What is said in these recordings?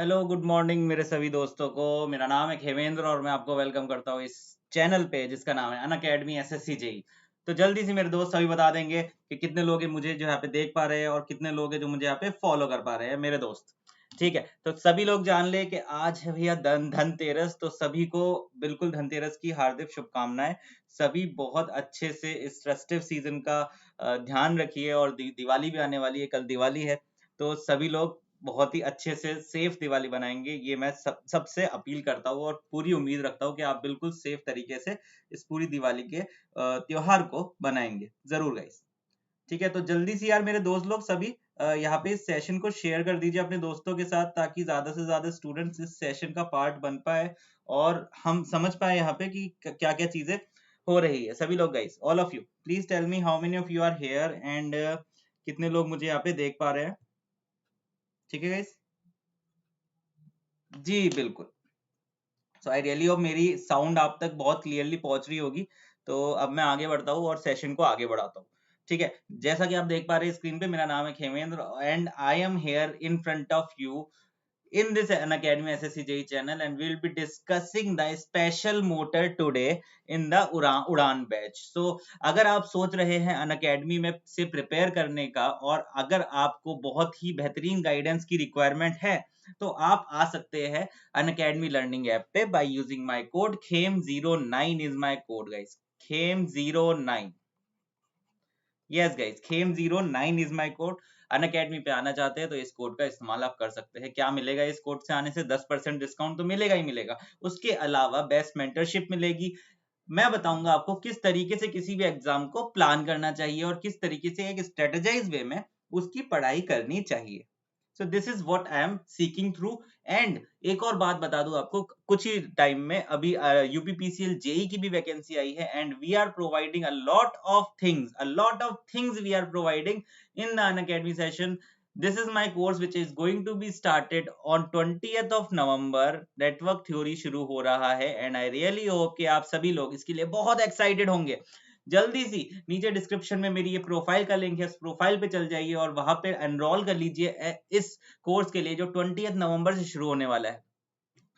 Hello good morning मेरे सभी दोस्तों को। मेरा नाम है खेमेंद्र और मैं आपको वेलकम करता हूँ इस चैनल पे जिसका नाम है अनअकैडमी एसएससी जेई। तो जल्दी से मेरे दोस्त सभी बता देंगे कि कितने लोग हैं मुझे जो यहाँ पे देख पा रहे हैं और कितने लोग हैं जो मुझे यहाँ पे फॉलो कर पा रहे हैं मेरे दोस्त। ठीक है, तो सभी लोग जान ले कि आज है भैया धनतेरस। तो सभी को बिल्कुल धनतेरस की हार्दिक शुभकामनाएं। सभी बहुत अच्छे से इस फेस्टिव सीजन का ध्यान रखिए और दिवाली भी आने वाली है, कल दिवाली है। तो सभी लोग बहुत ही अच्छे से सेफ दिवाली बनाएंगे, ये मैं सबसे अपील करता हूँ और पूरी उम्मीद रखता हूँ कि आप बिल्कुल सेफ तरीके से इस पूरी दिवाली के त्योहार को बनाएंगे जरूर गाइस। ठीक है, तो जल्दी से यार मेरे दोस्त लोग सभी यहाँ पे इस सेशन को शेयर कर दीजिए अपने दोस्तों के साथ ताकि ज्यादा से ज्यादा स्टूडेंट्स इस सेशन का पार्ट बन पाए और हम समझ पाए यहाँ पे कि क्या क्या चीजें हो रही है। सभी लोग guys, all of you please tell me how many of you are here and कितने लोग मुझे यहाँ पे देख पा रहे हैं। ठीक है गाइस, जी बिल्कुल। सो आई रियली होप मेरी साउंड आप तक बहुत क्लियरली पहुंच रही होगी। तो अब मैं आगे बढ़ता हूँ और सेशन को आगे बढ़ाता हूँ। ठीक है, जैसा कि आप देख पा रहे हैं स्क्रीन पे, मेरा नाम है Khemendra and I am here in front of you in this Unacademy SSC JEE channel and we'll be discussing the special motor today in the उड़ान बैच। So अगर आप सोच रहे हैं Unacademy में से प्रिपेयर करने का और अगर आपको बहुत ही बेहतरीन गाइडेंस की रिक्वायरमेंट है तो आप आ सकते हैं Unacademy लर्निंग ऐप पे by using my code KHEM09 is my code guys, KHEM09। Yes guys, KHEM09 is my code. Unacademy पे आना चाहते हैं तो इस कोड का इस्तेमाल आप कर सकते हैं। क्या मिलेगा इस कोड से आने से? 10% डिस्काउंट तो मिलेगा ही मिलेगा। उसके अलावा बेस्ट मेंटरशिप मिलेगी। मैं बताऊंगा आपको किस तरीके से किसी भी एग्जाम को प्लान करना चाहिए और किस तरीके से एक स्ट्रेटेजाइज वे में उसकी पढ़ाई करनी चाहिए। सो this is what I am seeking through. And एक और बात बता दूं आपको, कुछ ही टाइम में अभी यूपीपीसीएल जेई की भी वैकेंसी आई है and we are providing a lot of things we are providing in the Unacademy session. This is my course which is going to be started on 20th of November. Network theory शुरू हो रहा है and I really hope कि आप सभी लोग इसके लिए बहुत एक्साइटेड होंगे। जल्दी सी नीचे डिस्क्रिप्शन में मेरी ये प्रोफाइल का लिंक है, उस प्रोफाइल पे चल जाइए और वहां पे एनरोल कर लीजिए इस कोर्स के लिए जो 20th नवंबर से शुरू होने वाला है।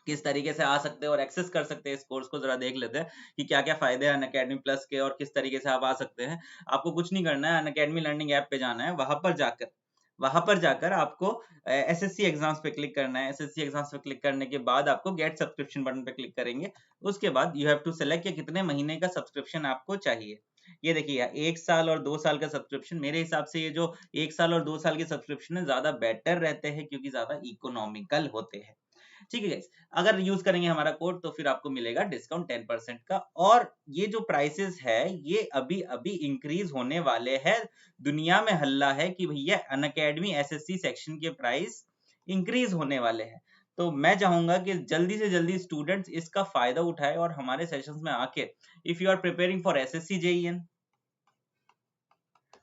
किस तरीके से आ सकते हैं और एक्सेस कर सकते हैं इस कोर्स को, जरा देख लेते हैं कि क्या क्या फायदे हैं अनअकैडमी प्लस के और किस तरीके से आप आ सकते हैं। आपको कुछ नहीं करना है, अनअकैडमी लर्निंग ऐप पे जाना है, वहां पर जाकर आपको एसएससी एग्जाम्स पे क्लिक करना है। एसएससी एग्जाम्स पे क्लिक करने के बाद आपको गेट सब्सक्रिप्शन बटन पे क्लिक करेंगे। उसके बाद यू हैव टू सेलेक्ट कि कितने महीने का सब्सक्रिप्शन आपको चाहिए। ये देखिए, 1 साल और 2 साल का सब्सक्रिप्शन। मेरे हिसाब से ये जो 1 साल और 2 साल के सब्सक्रिप्शन है ज्यादा बेटर रहते हैं क्योंकि ज्यादा इकोनॉमिकल होते हैं। ठीक है गाइस, अगर यूज करेंगे हमारा कोड तो फिर आपको मिलेगा डिस्काउंट 10% का। और ये जो प्राइसेस है ये अभी अभी इंक्रीज होने वाले हैं। दुनिया में हल्ला है कि भैया अनअकैडमी एसएससी सेक्शन के प्राइस इंक्रीज होने वाले हैं। तो मैं चाहूंगा कि जल्दी से जल्दी स्टूडेंट्स इसका फायदा उठाए और हमारे सेशंस में आके, if you are preparing for SSC JEN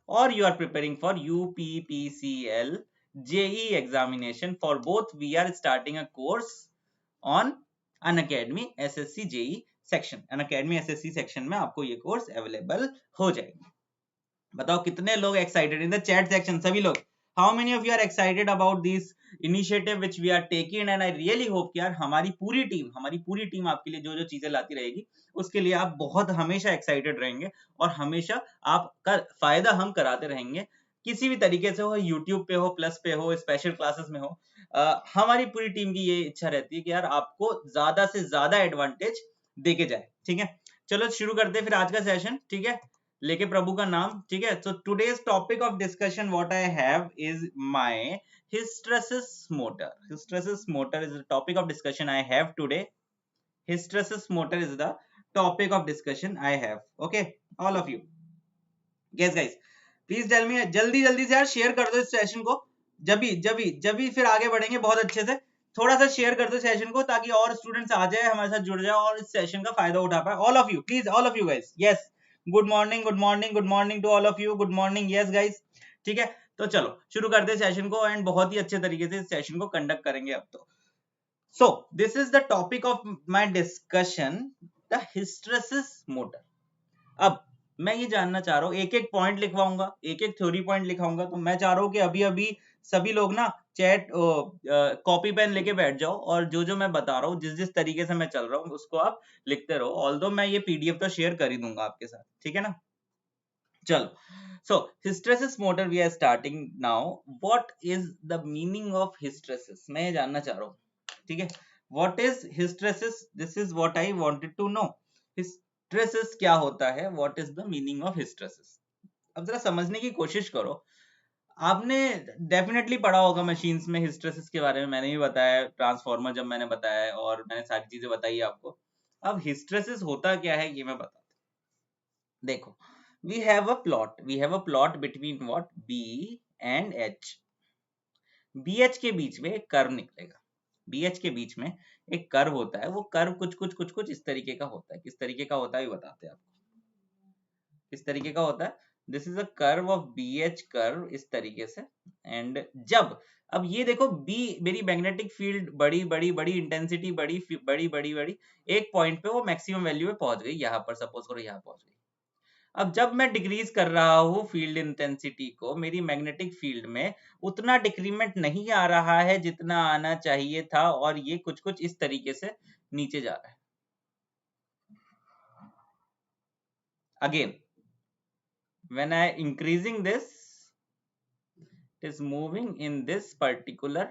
or you are preparing for UPPCL JE examination, for both we are starting a course on Unacademy SSC JE section। Unacademy SSC section में आपको ये course available हो जाएगी। बताओ कितने लोग excited in the chat section, सभी लोग। How many of you are excited about this initiative which we are taking and I really hope कि यार हमारी पूरी टीम आपके लिए जो जो चीजें लाती रहेगी उसके लिए आप बहुत हमेशा एक्साइटेड रहेंगे और हमेशा आपका फायदा हम कराते रहेंगे। किसी भी तरीके से हो, यूट्यूब पे हो, प्लस पे हो, स्पेशल क्लासेस में हो, हमारी पूरी टीम की ये इच्छा रहती है कि यार आपको ज्यादा से ज्यादा एडवांटेज देके जाए। ठीक है, चलो शुरू करते हैं फिर आज का सेशन। ठीक है, लेके प्रभु का नाम। ठीक है, so today's topic of discussion what I have is my hysteresis motor। Hysteresis motor is the topic of discussion I have today। Hysteresis motor is the topic of discussion I have। Okay, all of you yes guys, please tell me, जल्दी जल्दी से यार share कर दो इस session को। जब भी फिर आगे बढ़ेंगे बहुत अच्छे से। थोड़ा सा शेयर कर दो सेशन को ताकि और स्टूडेंट्स आ जाए, हमारे साथ जुड़ जाए और इस सेशन का फायदा उठा पाए। All of you please, all of you guys, yes, good morning good morning good morning to all of you, good morning, yes guys. ठीक है, तो चलो शुरू करते हैं सेशन को एंड बहुत ही अच्छे तरीके से इस सेशन को कंडक्ट करेंगे अब तो। सो this is the topic of my discussion, the hysteresis motor. अब मैं ये जानना चाह रहा हूँ, एक एक पॉइंट लिखवाऊंगा, एक एक थ्योरी पॉइंट लिखाऊंगा। तो मैं चाह रहा हूँ कि अभी अभी सभी लोग ना चैट कॉपी पेन लेके बैठ जाओ और जो जो मैं बता रहा हूँ, जिस जिस तरीके से मैं चल रहा हूँ उसको आप लिखते रहो। ऑल्दो मैं ये पीडीएफ तो शेयर कर ही दूंगा आपके साथ, ठीक है ना। चलो, so hysteresis motor we are starting now. What is the meaning of hysteresis? मैं ये जानना चाह रहा हूँ, ठीक है। What is hysteresis? This is what I wanted to know. Hysteresis क्या होता है? What is the meaning of hysteresis? अब जरा समझने की कोशिश करो। आपने डेफिनेटली पढ़ा होगा मशीन्स में हिस्टेरेसिस के बारे में, मैंने भी बताया ट्रांसफॉर्मर जब मैंने बताया, और मैंने सारी चीजें बताई आपको। अब हिस्टेरेसिस होता क्या है ये मैं बताता हूं। देखो, we have a plot between what B and H. BH के बीच में एक कर्व निकलेगा। BH के बीच में एक कर्व होता है, वो कर्व कुछ कुछ कुछ कुछ इस तरीके का होता है। किस तरीके का होता है ये बताते हैं आपको। किस तरीके का होता है? This is a curve of BH curve, इस तरीके से। एंड जब, अब ये देखो B, मेरी मैग्नेटिक फील्ड बड़ी बड़ी बड़ी, इंटेंसिटी बड़ी बड़ी बड़ी बड़ी, एक पॉइंट पे वो मैक्सिमम वैल्यू पे पहुंच गई, यहां पर सपोज करो यहां पहुंच गई। अब जब मैं डिक्रीज कर रहा हूं फील्ड इंटेंसिटी को, मेरी मैग्नेटिक फील्ड में उतना डिक्रीमेंट नहीं आ रहा है जितना आना चाहिए था, और ये कुछ कुछ इस तरीके से नीचे जा रहा है। Again when I increasing this, it is moving in this particular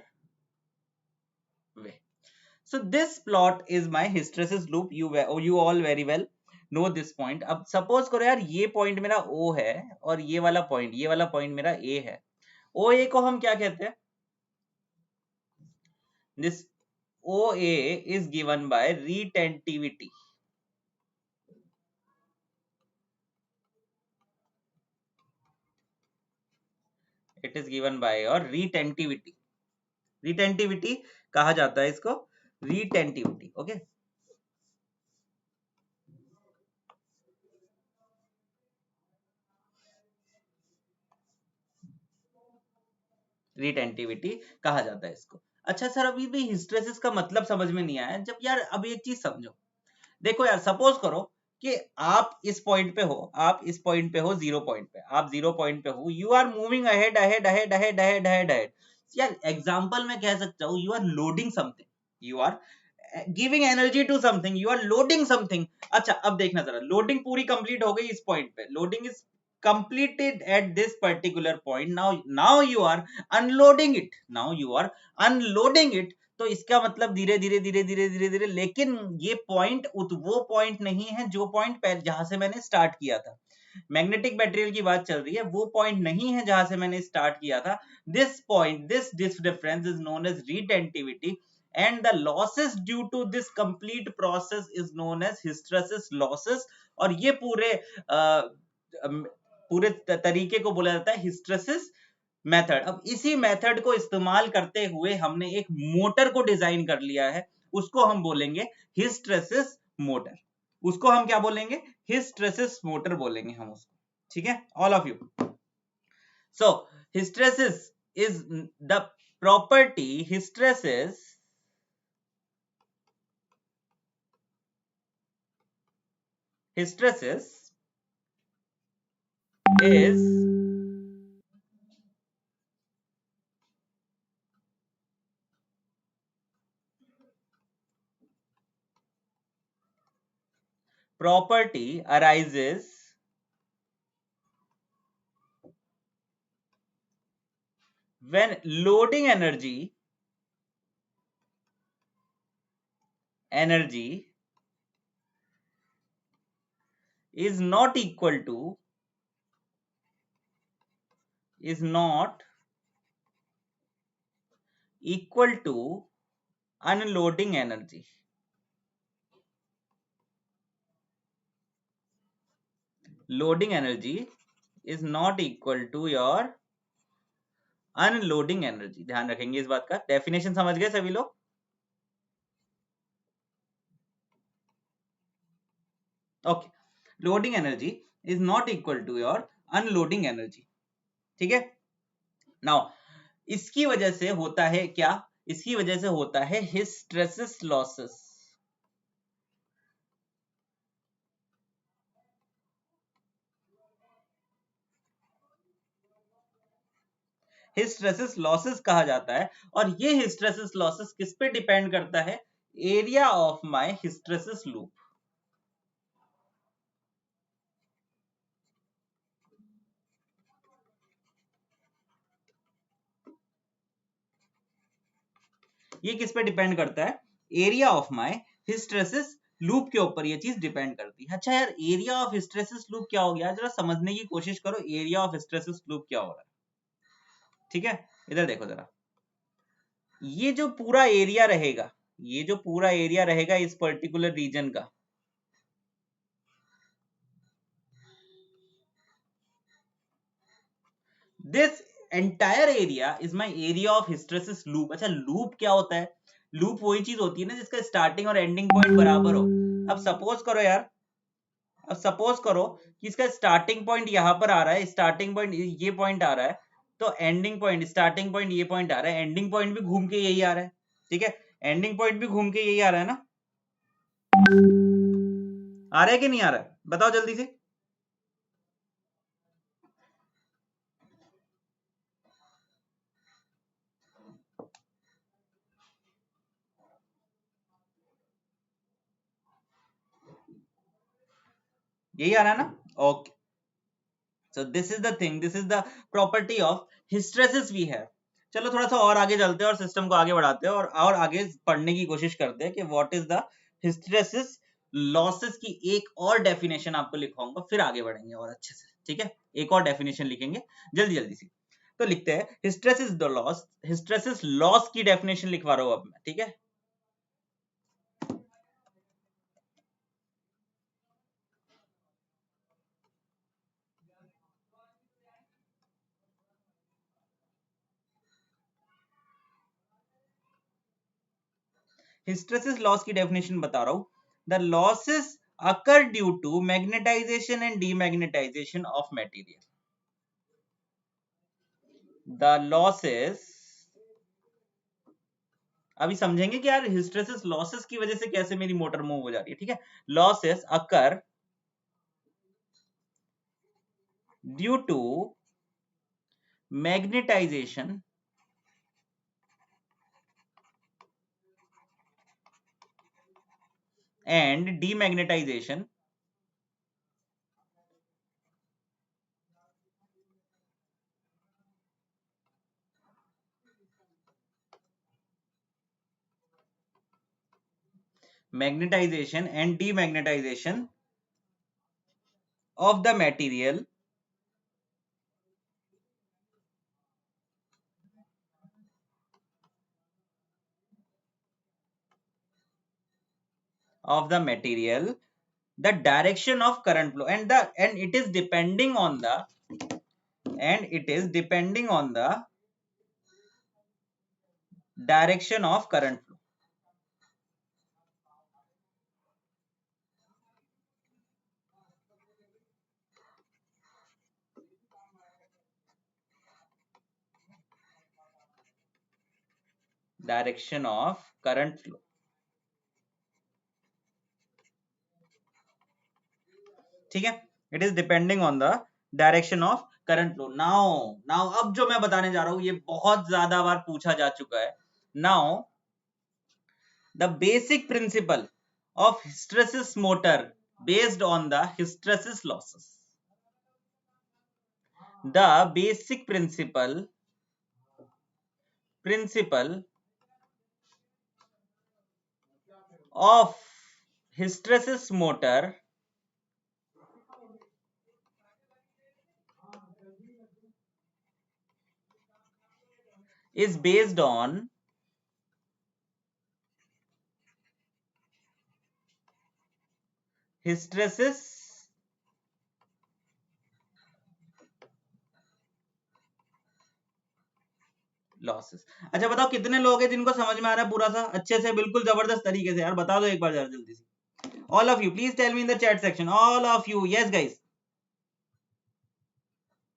way. So this plot is my hysteresis loop. You all very well know this point. अब सपोज करो यार ये पॉइंट मेरा O है, और ये वाला पॉइंट मेरा A है। OA को हम क्या कहते हैं? This OA is given by retentivity. It is given by your retentivity. Retentivity कहा जाता है इसको, retentivity. Okay. रिटेंटिविटी कहा जाता है इसको। अच्छा सर, अभी भी हिस्टेरेसिस का मतलब समझ में नहीं आया। जब यार अब एक चीज समझो, देखो यार, सपोज करो कि आप इस पॉइंट पे हो, आप इस पॉइंट पे हो, 0 पॉइंट पे, आप 0 पॉइंट पे हो, you are moving ahead ahead ahead ahead ahead ahead ahead. यार एग्जांपल में कह सकता हूं, you are loading something, you are giving energy to something, you are loading something. अच्छा अब देखना जरा, लोडिंग पूरी कंप्लीट हो गई इस पॉइंट पे, loading is completed at this particular point. Now you are unloading it, now you are unloading it. तो इसका मतलब धीरे धीरे धीरे धीरे धीरे धीरे, लेकिन ये पॉइंट वो पॉइंट नहीं है जो पॉइंट जहां से मैंने स्टार्ट किया था। मैग्नेटिक मटेरियल की बात चल रही है, वो पॉइंट नहीं है जहां से मैंने स्टार्ट किया था। This point, this difference is known as retentivity, and the losses due to this complete process is known as hysteresis losses. और ये पूरे तरीके को बोला जाता है हिस्टेरेसिस मेथड। अब इसी मेथड को इस्तेमाल करते हुए हमने एक मोटर को डिजाइन कर लिया है, उसको हम बोलेंगे हिस्टेरेसिस मोटर। उसको हम क्या बोलेंगे? हिस्टेरेसिस मोटर बोलेंगे हम उसको, ठीक है all of you. So hysteresis is the property, hysteresis is property arises when loading energy is not equal to, is not equal to unloading energy. Loading energy is not equal to your unloading energy. ध्यान रखेंगे इस बात का। Definition समझ गए सभी लोग? Okay, loading energy is not equal to your unloading energy, ठीक है। नाउ इसकी वजह से होता है क्या? इसकी वजह से होता है हिस्टेरेसिस लॉसेस। हिस्टेरेसिस लॉसेस कहा जाता है। और ये हिस्टेरेसिस लॉसेस किस पे डिपेंड करता है? Area of my hysteresis loop. ये किस पे डिपेंड करता है? Area of my hysteresis loop के ऊपर ये चीज डिपेंड करती है। अच्छा यार, एरिया ऑफ हिस्टेरेसिस लूप क्या हो गया? जरा समझने की कोशिश करो, एरिया ऑफ हिस्टेरेसिस लूप क्या हो रहा है। ठीक है, इधर देखो जरा, ये जो पूरा एरिया रहेगा, ये जो पूरा एरिया रहेगा इस पर्टिकुलर रीजन का, this entire area is my area of hysteresis loop. अच्छा, लूप क्या होता है? लूप वही चीज होती है ना जिसका स्टार्टिंग और एंडिंग पॉइंट बराबर हो। अब सपोज करो यार, अब सपोज करो कि इसका स्टार्टिंग पॉइंट यहां पर आ रहा है, स्टार्टिंग पॉइंट ये पॉइंट आ रहा है, तो एंडिंग पॉइंट, स्टार्टिंग पॉइंट ये पॉइंट आ रहा है, एंडिंग पॉइंट भी घूम के यही आ रहा है। ठीक है, एंडिंग पॉइंट भी घूम के यही आ रहा है ना? आ रहा है कि नहीं आ रहा है? बताओ जल्दी से। यही आ रहा है ना? Okay, so this is the thing, this is the property of hysteresis we have. चलो थोड़ा सा और आगे चलते हैं और सिस्टम को आगे बढ़ाते हैं और आगे पढ़ने की कोशिश करते हैं कि what is the hysteresis losses की एक और डेफिनेशन आपको लिखवाऊंगा, फिर आगे बढ़ेंगे और अच्छे से। ठीक है, एक और डेफिनेशन लिखेंगे जल्दी जल्दी से। तो लिखते हैं hysteresis the loss, hysteresis loss की डेफिनेशन लिखवा रहा हूं अब मैं। ठीक है, हिस्टेरेसिस लॉस की डेफिनेशन बता रहा हूं। The losses occur due to magnetization and demagnetization of material. The losses, अभी समझेंगे कि यार हिस्टेरेसिस लॉसेस की वजह से कैसे मेरी मोटर मूव हो जा रही है। ठीक है, losses occur due to magnetization and demagnetization magnetization and demagnetization of the material the direction of current flow and it is depending on the direction of current flow. Direction of current flow. ठीक है, it is depending on the direction of current flow. Now अब जो मैं बताने जा रहा हूं ये बहुत ज्यादा बार पूछा जा चुका है। Now the basic principle of hysteresis motor based on the hysteresis losses. The basic principle of hysteresis motor is based on hysteresis losses. अच्छा बताओ कितने लोग हैं जिनको समझ में आ रहा है पूरा सा अच्छे से, बिल्कुल जबरदस्त तरीके से? यार बता दो एक बार जरा जल्दी से। All of you please tell me in the chat section, all of you, yes guys,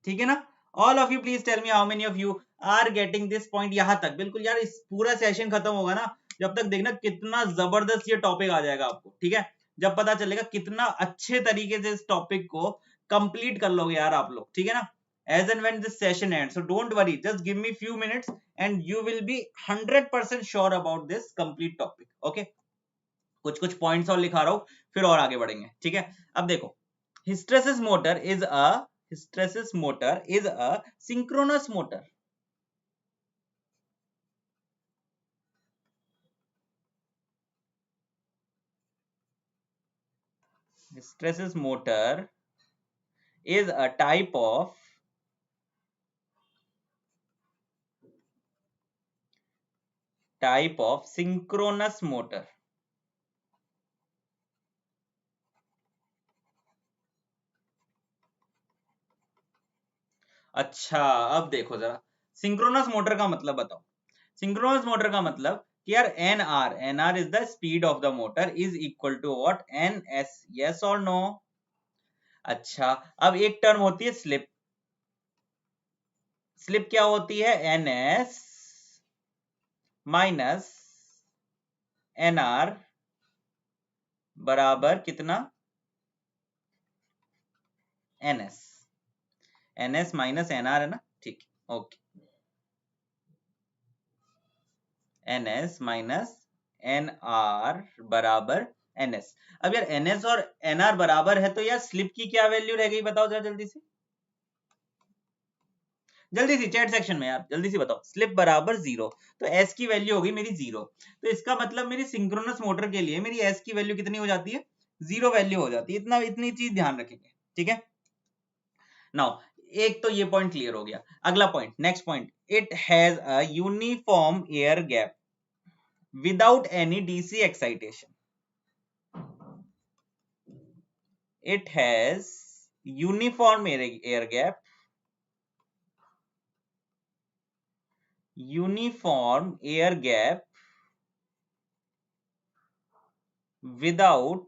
ठीक है ना? All of you please tell me how many of you are getting this point यहां तक। बिल्कुल यार, इस पूरा सेशन खत्म होगा ना जब तक देखना कितना जबरदस्त ये टॉपिक आ जाएगा आपको। ठीक है, जब पता चलेगा कितना अच्छे तरीके से इस टॉपिक को कंप्लीट कर लोगे यार आप लोग। ठीक है ना? as and when this session ends. So don't worry, just give me few minutes and you will be 100% sure about this complete topic. Okay, कुछ कुछ पॉइंट्स और लिखा रहा हूं, फिर और आगे बढ़ेंगे. ठीक है, अब देखो, hysteresis motor is a synchronous motor. Hysteresis motor is a type of synchronous motor. अच्छा, अब देखो जरा, सिंक्रोनस मोटर का मतलब बताओ. सिंक्रोनस मोटर का मतलब कि यार NR is the speed of the motor is equal to what, NS. Yes और नो? अच्छा, अब एक टर्म होती है स्लिप. स्लिप क्या होती है? एनएस माइनस एनआर बराबर कितना? एनएस. एनएस माइनस एनआर है ना? ठीक, ओके. एनएस माइनस एनआर बराबर एनएस. अब यार एनएस और एनआर बराबर है तो यार स्लिप की क्या वैल्यू रह गई, बताओ जरा जल्दी से. जल्दी सी चैट सेक्शन में यार जल्दी सी बताओ. स्लिप बराबर 0, तो एस की वैल्यू होगी मेरी 0. तो इसका मतलब मेरी सिंक्रोनस मोटर के लिए मेरी एस की वैल्यू कितनी हो जाती है? 0 वैल्यू हो जाती है. इतनी चीज ध्यान रखेंगे. ठीक है, नाउ एक तो ये पॉइंट क्लियर हो गया. अगला point, next point, it has a uniform air gap without any DC excitation. It has uniform air gap without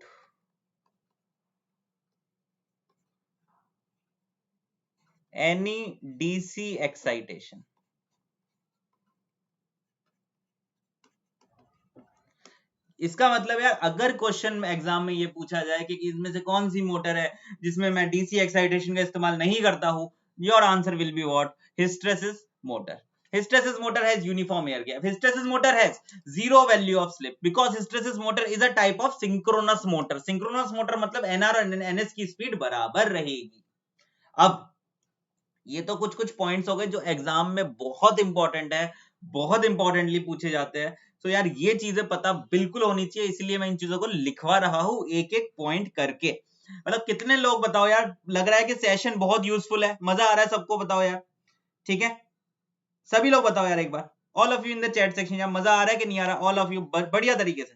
any DC excitation. इसका मतलब यार अगर क्वेश्चन एग्जाम में ये पूछा जाए कि इसमें से कौन सी मोटर है जिसमें मैं डीसी एक्साइटेशन का इस्तेमाल नहीं करता हूं, your answer will be what? Hysteresis motor. Hysteresis motor has uniform air gap. Hysteresis motor has zero value of slip because hysteresis motor is a type of synchronous motor. Synchronous motor मतलब NR और NS की speed बराबर रहेगी. अब ये तो कुछ कुछ पॉइंट्स हो गए जो एग्जाम में बहुत इंपॉर्टेंट है, बहुत इंपॉर्टेंटली पूछे जाते हैं. तो यार ये चीजें पता बिल्कुल होनी चाहिए, इसलिए मैं इन चीजों को लिखवा रहा हूं एक एक पॉइंट करके. मतलब कितने लोग बताओ यार, लग रहा है कि सेशन बहुत यूजफुल है, मजा आ रहा है सबको, बताओ यार. ठीक है, सभी लोग बताओ यार एक बार, all of you in the chat section, यार मजा आ रहा है कि नहीं आ रहा? ऑल ऑफ यू बढ़िया तरीके से.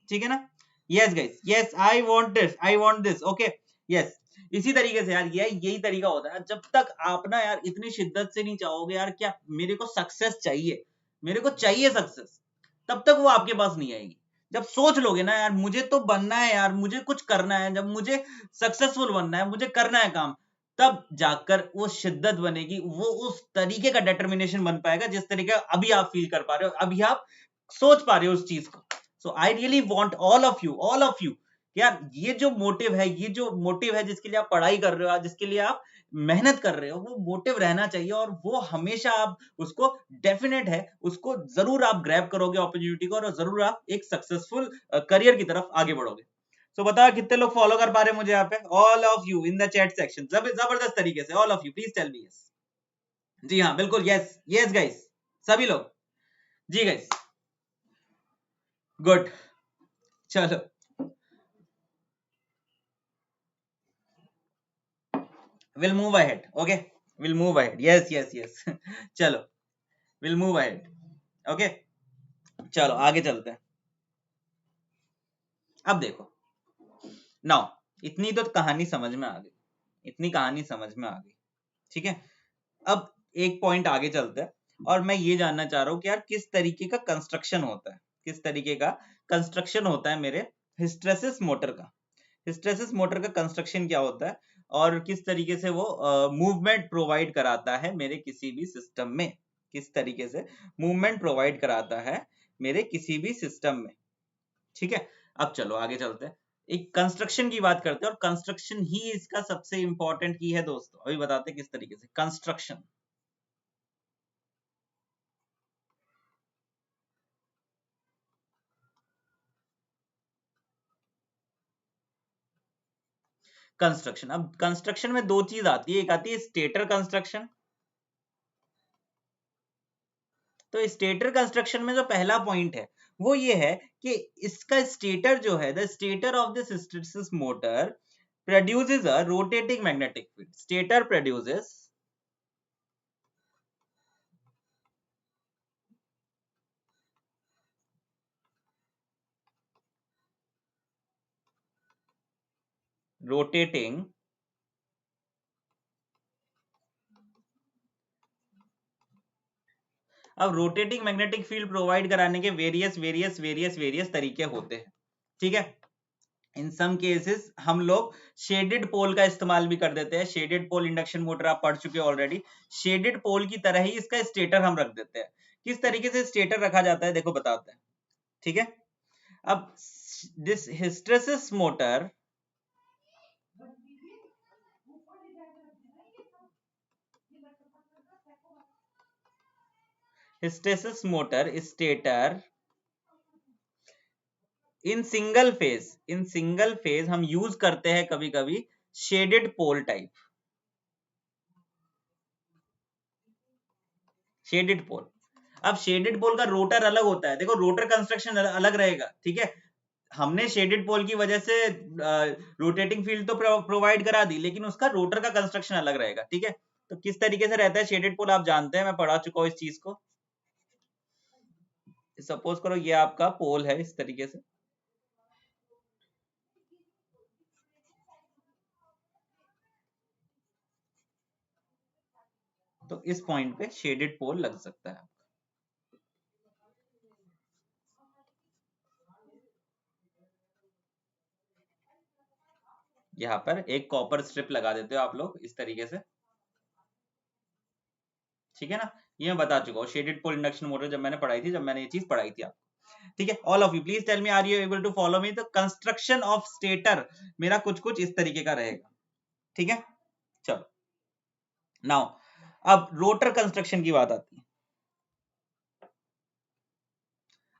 ठीक है ना? Yes guys, yes, I want this. Okay, yes. इसी तरीके से यार यही तरीका होता है. जब तक आप ना यार इतनी शिद्दत से नहीं चाहोगे यार क्या मेरे को सक्सेस चाहिए, मेरे को चाहिए सक्सेस, तब तक वो आपके पास नहीं आएगी. जब सोच लोगे ना यार मुझे तो बनना है यार, मुझे कुछ करना है, जब मुझे सक्सेसफुल बनना है, मुझे करना है काम, तब जाकर वो शिद्दत बनेगी, वो उस तरीके का डिटर्मिनेशन बन पाएगा जिस तरीके अभी आप फील कर पा रहे हो, अभी आप सोच पा रहे हो उस चीज को. So I really want all of you यार, ये जो मोटिव है जिसके लिए आप पढ़ाई कर रहे हो, जिसके लिए आप मेहनत कर रहे हो, वो मोटिव रहना चाहिए और वो हमेशा आप उसको डेफिनेट है, उसको जरूर आप ग्रैब करोगे अपॉर्चुनिटी को, और जरूर आप एक सक्सेसफुल करियर की तरफ आगे बढ़ोगे. सो बताओ कितने लोग फॉलो कर पा रहे हैं मुझे यहाँ पे? All of you in the chat section, जबरदस्त तरीके से, all of you please tell me. Yes, जी हाँ बिल्कुल, यस यस गाइस, सभी लोग. जी गाइस, गुड. चलो, we'll move ahead. Okay, we'll move ahead. Yes. चलो, we'll move ahead. Okay, चलो आगे चलते हैं. अब देखो, नाउ इतनी तो कहानी समझ में आ गई. ठीक है, अब एक पॉइंट आगे चलते हैं और मैं ये जानना चाह रहा हूं कि यार किस तरीके का कंस्ट्रक्शन होता है मेरे हिस्टेरेसिस मोटर का. हिस्टेरेसिस मोटर का कंस्ट्रक्शन क्या होता है और किस तरीके से वो मूवमेंट प्रोवाइड कराता है मेरे किसी भी सिस्टम में. ठीक है, अब चलो आगे चलते हैं. एक कंस्ट्रक्शन की बात करते हैं और कंस्ट्रक्शन ही इसका सबसे इंपॉर्टेंट की है दोस्तों। अभी बताते हैं किस तरीके से कंस्ट्रक्शन। कंस्ट्रक्शन, अब कंस्ट्रक्शन में दो चीज आती है, एक आती है स्टेटर कंस्ट्रक्शन। तो स्टेटर कंस्ट्रक्शन में जो पहला पॉइंट है वो ये है कि इसका स्टेटर जो है, the stator of this hysteresis motor produces a rotating magnetic field. Stator produces rotating अब रोटेटिंग मैग्नेटिक फील्ड प्रोवाइड कराने के वेरियस तरीके होते हैं, ठीक है। इन सम केसेस हम लोग शेडेड पोल का इस्तेमाल भी कर देते हैं। शेडेड पोल इंडक्शन मोटर आप पढ़ चुके हो ऑलरेडी। शेडेड पोल की तरह ही इसका स्टेटर हम रख देते हैं। किस तरीके से स्टेटर रखा जाता है देखो बताते हैं, ठीक है। अब this hysteresis motor stator in single phase हम यूज करते हैं कभी कभी shaded pole type. Shaded pole, अब शेडेड पोल का रोटर अलग होता है। देखो रोटर कंस्ट्रक्शन अलग रहेगा, ठीक है। हमने शेडेड पोल की वजह से रोटेटिंग फील्ड तो प्रोवाइड करा दी, लेकिन उसका रोटर का कंस्ट्रक्शन अलग रहेगा, ठीक है। तो किस तरीके से रहता है शेडेड पोल आप जानते हैं, मैं पढ़ा चुका हूं इस चीज को। सपोज करो ये आपका पोल है इस तरीके से, तो इस पॉइंट पे शेडेड पोल लग सकता है। यहाँ पर एक कॉपर स्ट्रिप लगा देते हो आप लोग इस तरीके से, ठीक है ना। ये मैं बता चुका हूँ शेडेड पोल इंडक्शन मोटर जब मैंने पढ़ाई थी, जब मैंने ये चीज पढ़ाई थी आपको, ठीक है। All of you please tell me are you able to follow me. The construction of stator मेरा कुछ कुछ इस तरीके का रहेगा, ठीक है। चलो नाउ अब रोटर कंस्ट्रक्शन की बात आती है।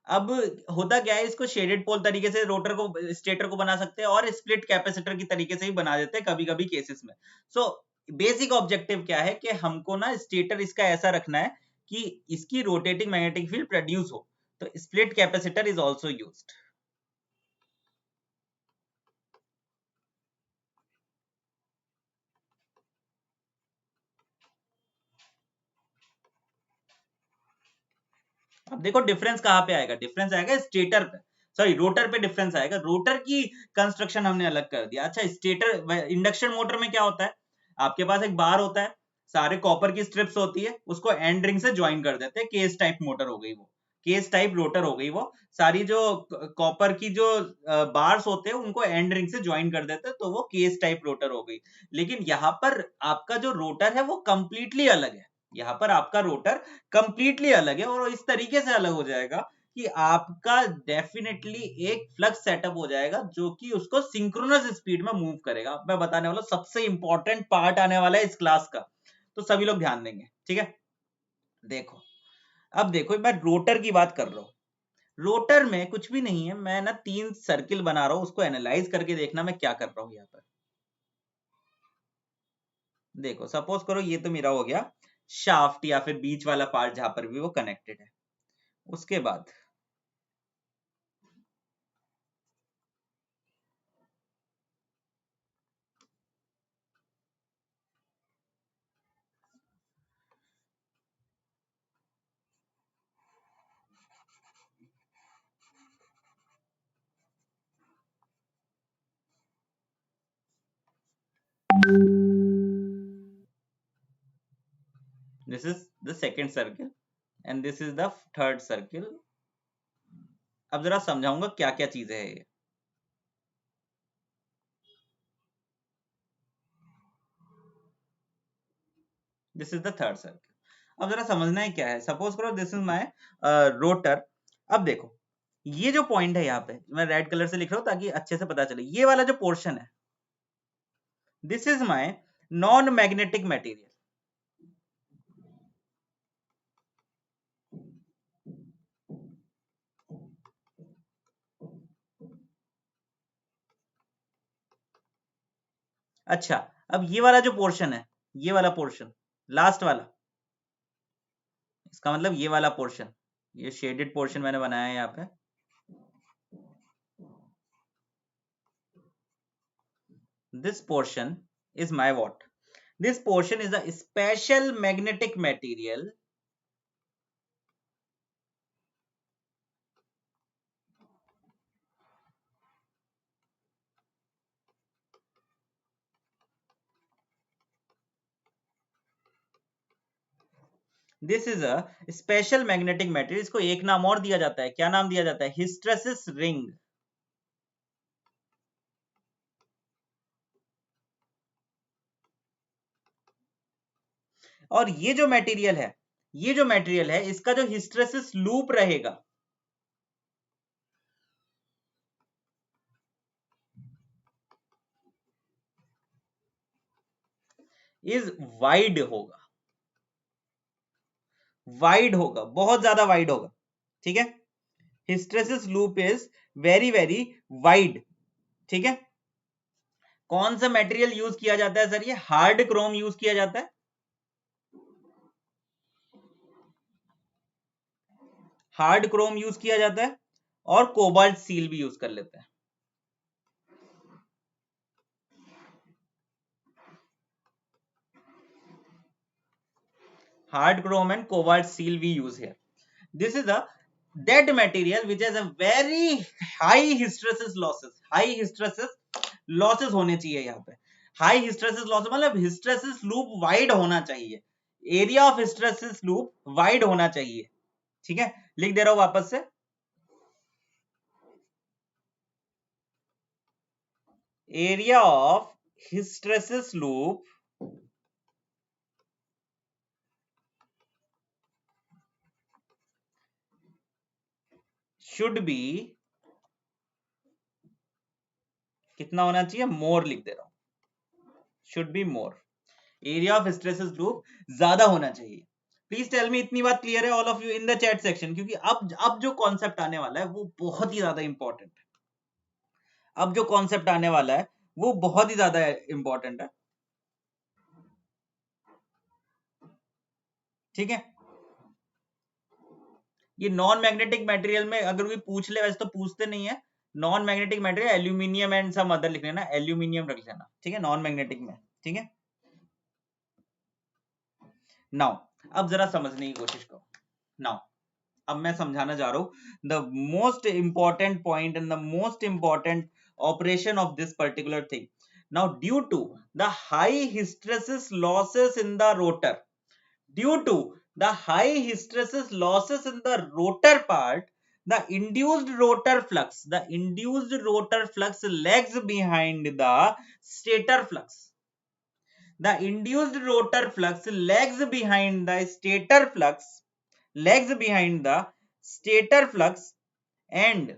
अब होता क्या है, इसको शेडेड पोल तरीके से रोटर को स्टेटर को बना सकते हैं और स्प्लिट कैपेसिटर की तरीके से भी बना देते हैं कभी कभी केसेस में। सो बेसिक ऑब्जेक्टिव क्या है कि हमको ना स्टेटर इसका ऐसा रखना है कि इसकी रोटेटिंग मैग्नेटिक फील्ड प्रोड्यूस हो। तो split capacitor is also used. अब देखो डिफरेंस कहाँ पे आएगा, डिफरेंस आएगा स्टेटर पे, सॉरी रोटर पे डिफरेंस आएगा। रोटर की कंस्ट्रक्शन हमने अलग कर दिया। अच्छा स्टेटर इंडक्शन मोटर में क्या होता है, आपके पास एक बार होता है, सारे कॉपर की स्ट्रिप्स होती है, उसको एंड रिंग से ज्वाइन कर देते हैं। केस टाइप मोटर हो गई वो, केस टाइप रोटर हो गई वो। सारी जो कॉपर की जो बार्स होते हैं उनको एंड रिंग से ज्वाइन कर देते हैं, तो वो केस टाइप रोटर हो गई। लेकिन यहाँ पर आपका जो रोटर है वो कंप्लीटली अलग है। यहाँ पर आपका रोटर कंप्लीटली अलग है और इस तरीके से अलग हो जाएगा कि आपका डेफिनेटली एक फ्लक्स सेटअप हो जाएगा जो कि उसको सिंक्रोनस स्पीड में मूव करेगा। मैं बताने वाला सबसे इंपॉर्टेंट पार्ट आने वाला है इस क्लास का, तो सभी लोग ध्यान देंगे, ठीक है। देखो अब देखो मैं रोटर की बात कर रहा हूं। रोटर में कुछ भी नहीं है, मैं ना 3 सर्किल बना रहा हूं, उसको एनालाइज करके देखना मैं क्या कर रहा हूं यहाँ पर। देखो सपोज करो ये तो मेरा हो गया शाफ्ट या फिर बीच वाला पार्ट जहां पर भी वो कनेक्टेड है। उसके बाद this is the second circle and this is the third circle। अब जरा समझाऊंगा क्या क्या चीजें है ये। This is the third circle. अब जरा समझना है क्या है। सपोज करो दिस इज माय रोटर। अब देखो ये जो पॉइंट है यहाँ पे मैं रेड कलर से लिख रहा हूं ताकि अच्छे से पता चले, ये वाला जो पोर्शन है, this is my non magnetic material. अच्छा, अब ये वाला जो पोर्शन है, ये वाला पोर्शन लास्ट वाला, इसका मतलब ये वाला पोर्शन, ये शेडेड पोर्शन मैंने बनाया है यहाँ पे, this portion is my what, this portion is a special magnetic material this is a special magnetic material. इसको एक नाम और दिया जाता है, क्या नाम दिया जाता है, हिस्टेरेसिस रिंग। और ये जो मटेरियल है, ये जो मटेरियल है, इसका जो हिस्टेरेसिस लूप रहेगा इज वाइड होगा, वाइड होगा, बहुत ज्यादा वाइड होगा, ठीक है। Hysteresis loop is very very wide, ठीक है। कौन सा मटेरियल यूज किया जाता है सर, ये हार्ड क्रोम यूज किया जाता है, हार्ड क्रोम यूज किया जाता है, और कोबाल्ट सील भी यूज कर लेते हैं। Hard chrome and cobalt seal we use here. This is a that material which has a very high hysteresis losses. High hysteresis losses होने चाहिए यहाँ पे। High hysteresis losses मतलब hysteresis loop wide होना चाहिए। Area of hysteresis loop wide होना चाहिए। ठीक है, लिख दे रहा हूं वापस से। Area of hysteresis loop should be, कितना होना चाहिए, मोर लिख दे रहा हूं, should be more. Area of hysteresis loop ज्यादा होना चाहिए। प्लीज टेल मी, इतनी बात क्लियर है all of you in the chat section, क्योंकि अब जो कॉन्सेप्ट आने वाला है वो बहुत ही ज्यादा इंपॉर्टेंट है। अब जो कॉन्सेप्ट आने वाला है वो बहुत ही ज्यादा इंपॉर्टेंट है, ठीक है। ये नॉन मैग्नेटिक मटेरियल में अगर कोई पूछ ले, वैसे तो पूछते नहीं है, non magnetic material aluminium and some other लिख लेना, एल्यूमिनियम रख लेना, ठीक है, नॉन मैग्नेटिक में, ठीक है। नाउ अब जरा समझने की कोशिश करो। नाउ अब मैं समझाना जा रहा हूं the most important point and the most important operation of this particular thing. Now due to the high hysteresis losses in the rotor, due to the high hysteresis losses in the rotor part, the induced rotor flux lags behind the stator flux. The induced rotor flux lags behind the stator flux, lags behind the stator flux, and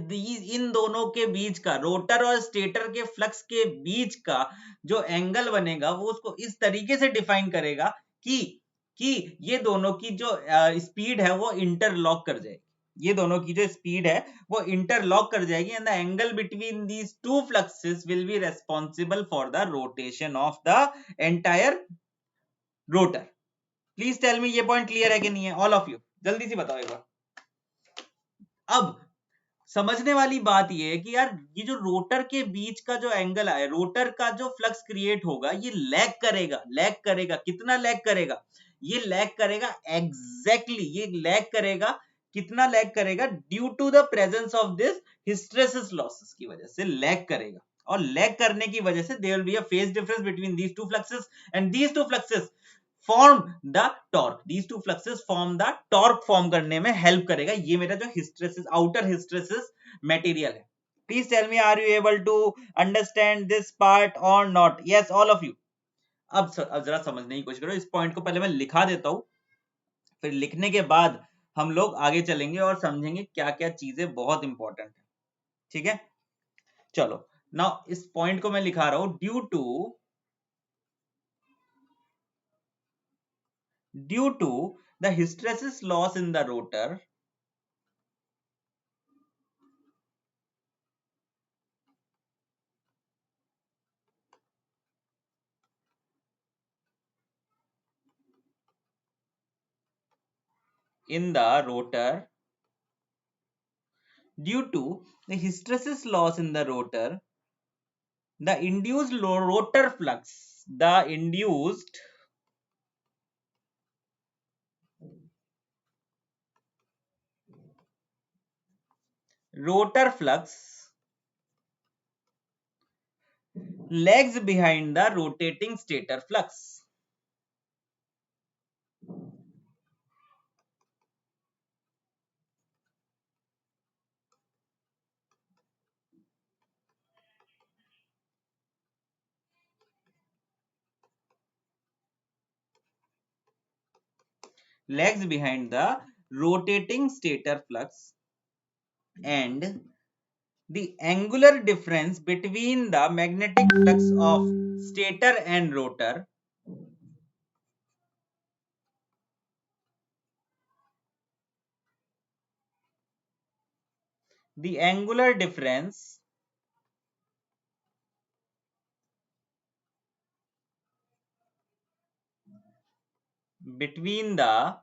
these इन दोनों के बीच का, rotor और stator के flux के बीच का जो angle बनेगा वो उसको इस तरीके से डिफाइन करेगा कि ये दोनों की जो स्पीड है वो इंटरलॉक कर जाएगी, ये दोनों की जो स्पीड है वो इंटरलॉक कर जाएगी, and the angle between these two fluxes will be responsible for the rotation of the entire rotor. Please tell me, ये पॉइंट क्लियर है कि नहीं है ऑल ऑफ यू, जल्दी से बताओ एक बार। अब समझने वाली बात ये है कि यार ये जो रोटर के बीच का जो एंगल है, रोटर का जो फ्लक्स क्रिएट होगा ये लैग करेगा, कितना लैग करेगा, ये लैग करेगा एग्जैक्टली, ये लैग करेगा, कितना लैग करेगा, due to the presence of this hysteresis losses की वजह से लैग करेगा, और लैग करने की वजह से there will be a phase difference between these two fluxes, and these two fluxes form the torque, these two fluxes form the torque, form करने में हेल्प करेगा ये मेरा जो हिस्टेरेसिस, आउटर हिस्टेरेसिस मटेरियल है। Please tell me, are you able to understand this part और not? Yes all of you. अब जरा समझने की कोशिश करो, इस पॉइंट को पहले मैं लिखा देता हूं, फिर लिखने के बाद हम लोग आगे चलेंगे और समझेंगे क्या क्या चीजें बहुत इंपॉर्टेंट है। ठीक है, चलो नाउ इस पॉइंट को मैं लिखा रहा हूं, due to the hysteresis loss in the rotor, in the rotor due to the hysteresis loss in the rotor, the induced rotor flux, the induced rotor flux lags behind the rotating stator flux. Lags behind the rotating stator flux, and the angular difference between the magnetic flux of stator and rotor the angular difference between the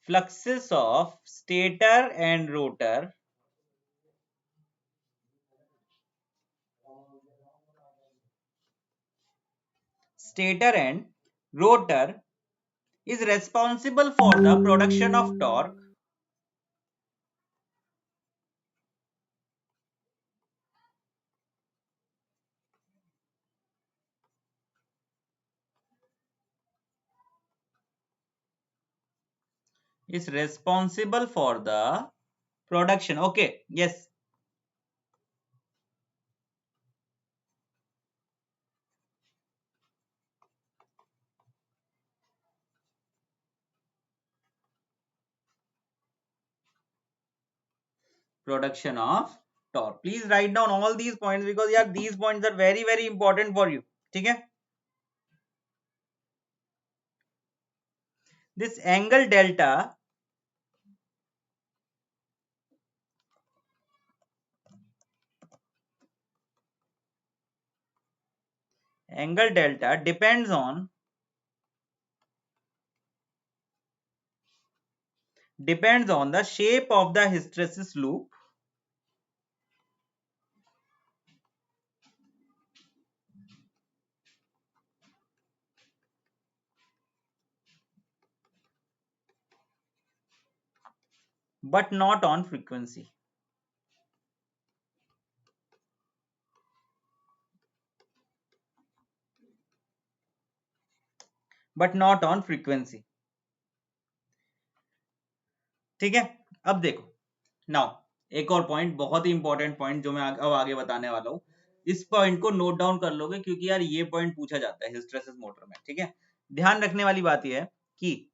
fluxes of stator and rotor is responsible for the production of torque is responsible for the production. Okay, yes, production of torque. Please write down all these points because yeah, these points are very very important for you. ठीक है, this angle delta depends on the shape of the hysteresis loop but not on frequency. But not on frequency. ठीक है, अब देखो now एक और point, बहुत ही important point जो मैं अब आगे बताने वाला हूं। इस पॉइंट को नोट डाउन कर लोगे क्योंकि यार ये पॉइंट पूछा जाता है हिस्टेरेसिस मोटर में। ठीक है, ध्यान रखने वाली बात यह है कि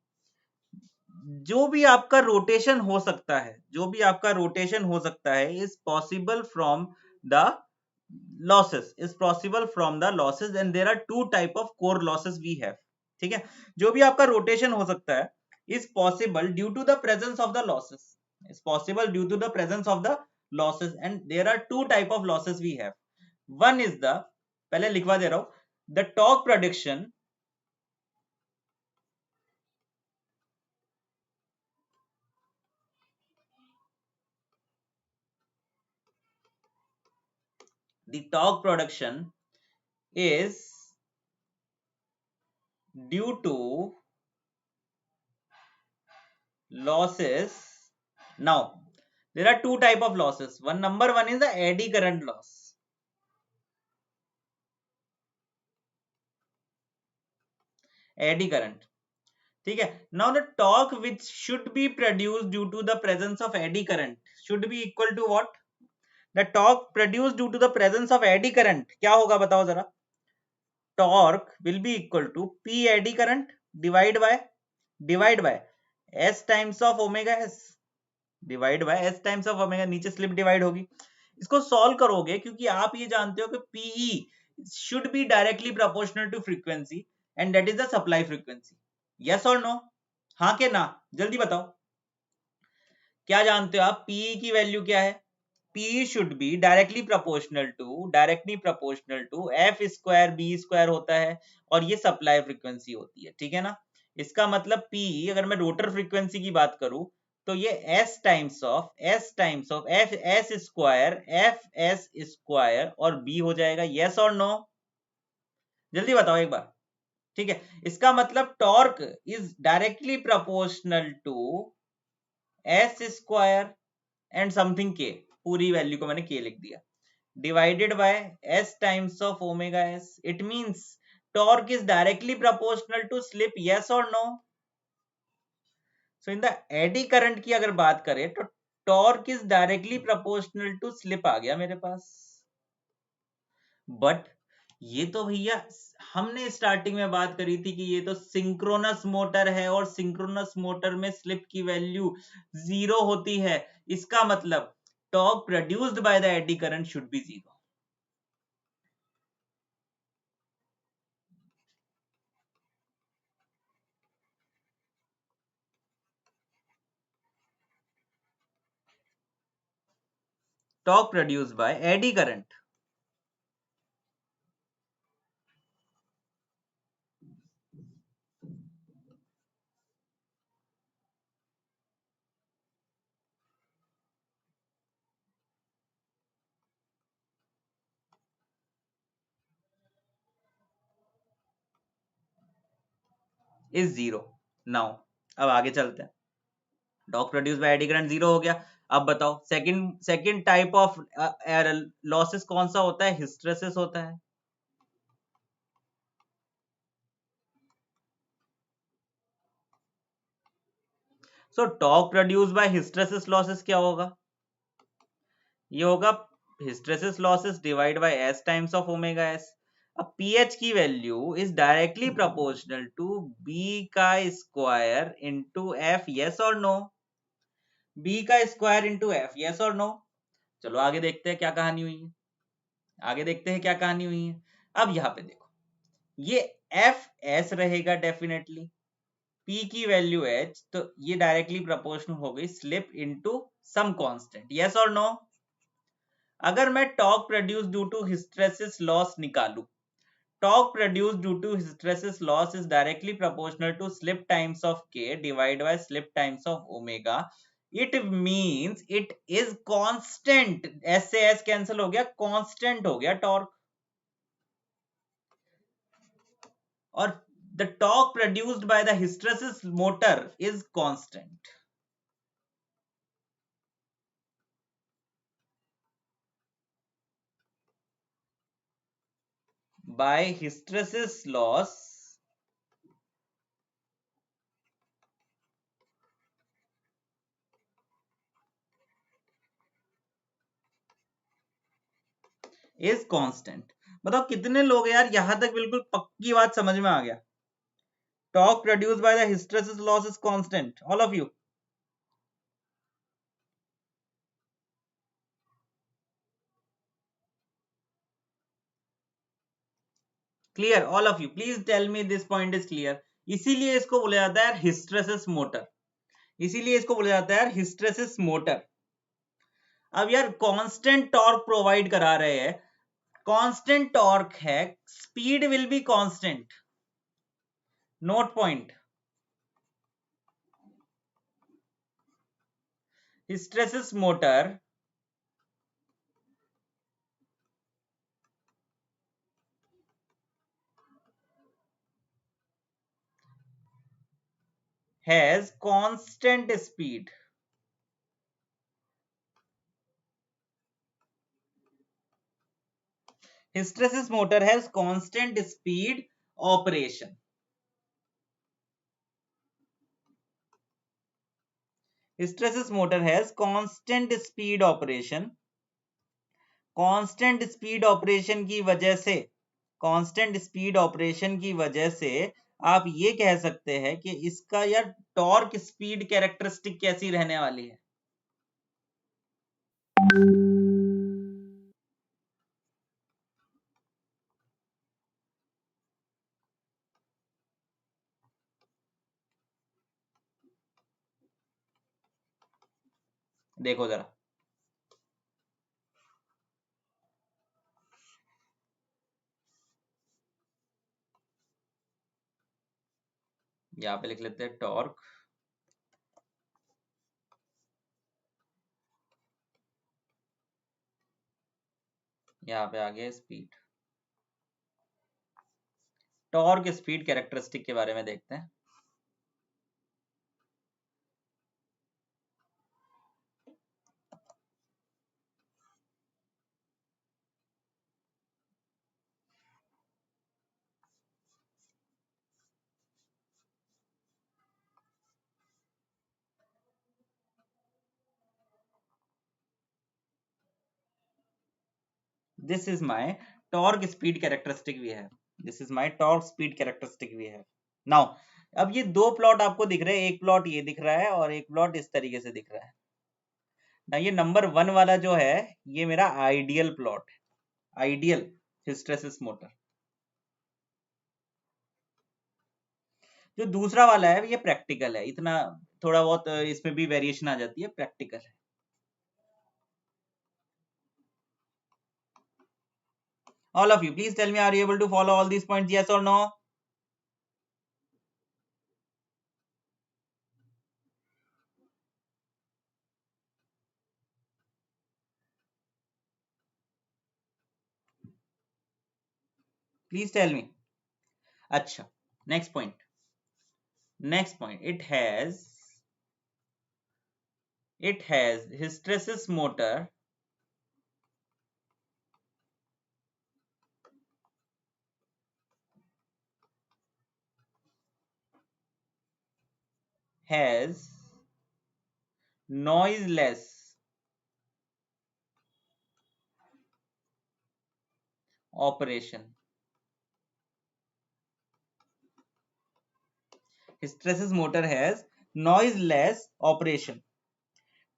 जो भी आपका रोटेशन हो सकता है, जो भी आपका रोटेशन हो सकता है is possible from the losses, is possible from the losses and there are two type of core losses we have. ठीक है, जो भी आपका रोटेशन हो सकता है is possible due to the presence of the losses, is possible due to the presence of the losses, and there are two type of losses we have. One is the, पहले लिखवा दे रहा हूं, the torque production, the torque production is due to losses. Now there are two type of losses. Number one is the eddy current loss. Eddy current. ठीक है, now the torque which should be produced due to the presence of eddy current should be equal to what? The torque produced due to the presence of eddy current क्या होगा बताओ जरा? Torque will be equal to P eddy current divide by s times of omega s, divide by s times of omega, नीचे slip divide होगी। इसको solve करोगे क्योंकि आप ये जानते हो कि PE should be directly proportional to frequency and that is the supply frequency. Yes और नो, हाँ के ना, जल्दी बताओ। क्या जानते हो आप PE की वैल्यू क्या है? PE should be directly proportional to f square b square होता है, और ये सप्लाई फ्रीक्वेंसी होती है, ठीक है ना। इसका मतलब PE, अगर मैं रोटर फ्रीक्वेंसी की बात करूं तो ये s times of f s square और b हो जाएगा। यस और नो, जल्दी बताओ एक बार। ठीक है, इसका मतलब torque is directly proportional to s square and something k, पूरी वैल्यू को मैंने k लिख दिया, divided by s times of omega s. It means torque is directly proportional to slip. Yes or no? So in the eddy current की अगर बात करें तो torque is directly proportional to slip आ गया मेरे पास। बट ये तो भैया हमने स्टार्टिंग में बात करी थी कि ये तो सिंक्रोनस मोटर है और सिंक्रोनस मोटर में स्लिप की वैल्यू 0 होती है। इसका मतलब torque produced by the eddy current should be 0। Torque produced by AD current is 0। Now अब आगे चलते हैं। Torque produce bye eddy current 0 हो गया। अब बताओ सेकंड टाइप ऑफ लॉसेस कौन सा होता है? हिस्टेरेसिस होता है। So torque produce by hysteresis losses क्या होगा? ये होगा hysteresis losses divide by s times of omega s। अब pH की value is directly proportional to b का स्क्वायर इनटू f। यस और नो? b का स्क्वायर इनटू f। यस और नो? चलो आगे देखते हैं क्या कहानी हुई है। आगे देखते हैं क्या कहानी हुई है। अब यहाँ पे देखो, ये एफ एस रहेगा डेफिनेटली, पी की वैल्यू एच, तो ये डायरेक्टली प्रोपोर्शनल हो गई slip into some constant. Yes और नो? अगर मैं torque produce due to hysteresis loss निकालू, torque produce due to hysteresis loss is directly proportional to slip times of K divide by slip times of omega. It means it is constant. S से S cancel हो गया, constant हो गया torque. और the torque produced by the hysteresis motor is constant. By hysteresis loss is constant. बताओ कितने लोग यार यहां तक बिल्कुल पक्की बात समझ में आ गया? Torque produced by the hysteresis loss is constant. All of you. Clear? All of you. Please tell me this point is clear. इसीलिए इसको बोला जाता है hysteresis motor. इसीलिए इसको बोला जाता है hysteresis motor. अब यार कांस्टेंट टॉर्क प्रोवाइड करा रहे हैं, कांस्टेंट टॉर्क है, speed will be constant. Note point, hysteresis motor has constant speed. Hysteresis motor has constant speed operation. Hysteresis motor has constant speed operation. Constant speed operation की वजह से आप ये कह सकते हैं कि इसका यार टॉर्क स्पीड कैरेक्टरिस्टिक कैसी रहने वाली है? देखो जरा, यहाँ पे लिख लेते हैं टॉर्क, यहाँ पे आ गया स्पीड। टॉर्क स्पीड कैरेक्टरिस्टिक के बारे में देखते हैं। This is my torque speed characteristic we have. This is my torque speed characteristic we have. Now, अब ये दो प्लॉट आपको दिख रहे हैं, एक प्लॉट ये दिख रहा है और एक प्लॉट इस तरीके से दिख रहा है ना। ये नंबर 1 वाला जो है ये मेरा आइडियल प्लॉट है, आइडियल हिस्टेरेसिस मोटर। जो दूसरा वाला है ये प्रैक्टिकल है, इतना थोड़ा बहुत इसमें भी वेरिएशन आ जाती है, प्रैक्टिकल है। All of you, please tell me, are you able to follow all these points? Yes or no? Please tell me. अच्छा, next point. Next point. It has hysteresis motor has noiseless operation. Hysteresis motor has noiseless operation.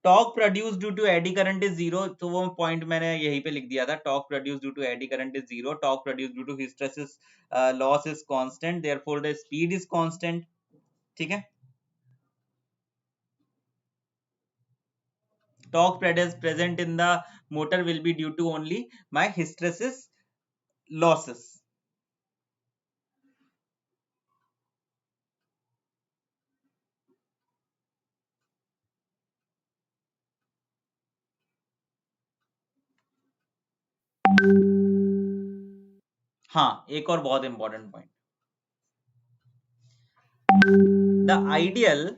Torque produce due to eddy current is zero, तो वो point मैंने यहीं पे लिख दिया था। Torque produce due to eddy current is zero, torque produce due to hysteresis loss is constant, therefore the speed is constant. ठीक है, torque present in the motor will be due to only my hysteresis losses. हाँ, एक और बहुत important point, the ideal